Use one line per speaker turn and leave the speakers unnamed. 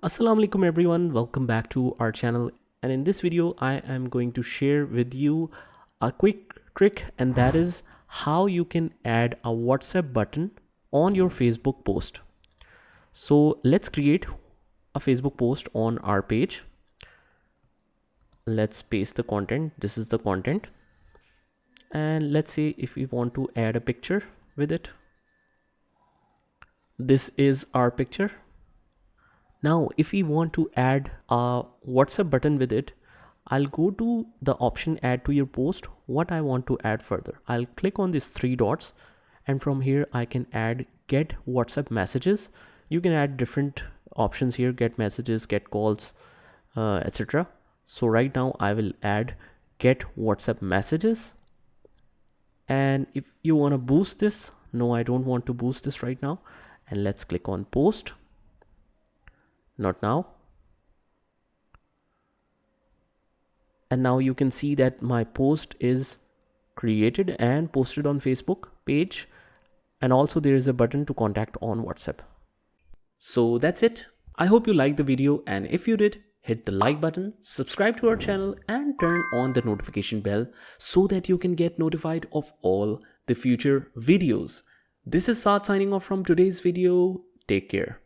Assalamu alaikum everyone, welcome back to our channel, and in this video I am going to share with you a quick trick, and that is how you can add a WhatsApp button on your Facebook post. So let's create a Facebook post on our page. Let's paste the content. This is the content, and let's say if we want to add a picture with it. This is our picture. Now, if we want to add a WhatsApp button with it, I'll go to the option add to your post. What I want to add further, I'll click on these three dots, and from here I can add get WhatsApp messages. You can add different options here, get messages, get calls, etc. So right now I will add get WhatsApp messages. And if you want to boost this, no, I don't want to boost this right now. And let's click on post. Not now. And now you can see that my post is created and posted on Facebook page, and also there is a button to contact on WhatsApp. So that's it. I hope you liked the video, and if you did, hit the like button, subscribe to our channel, and turn on the notification bell so that you can get notified of all the future videos. This is Saad signing off from today's video. Take care.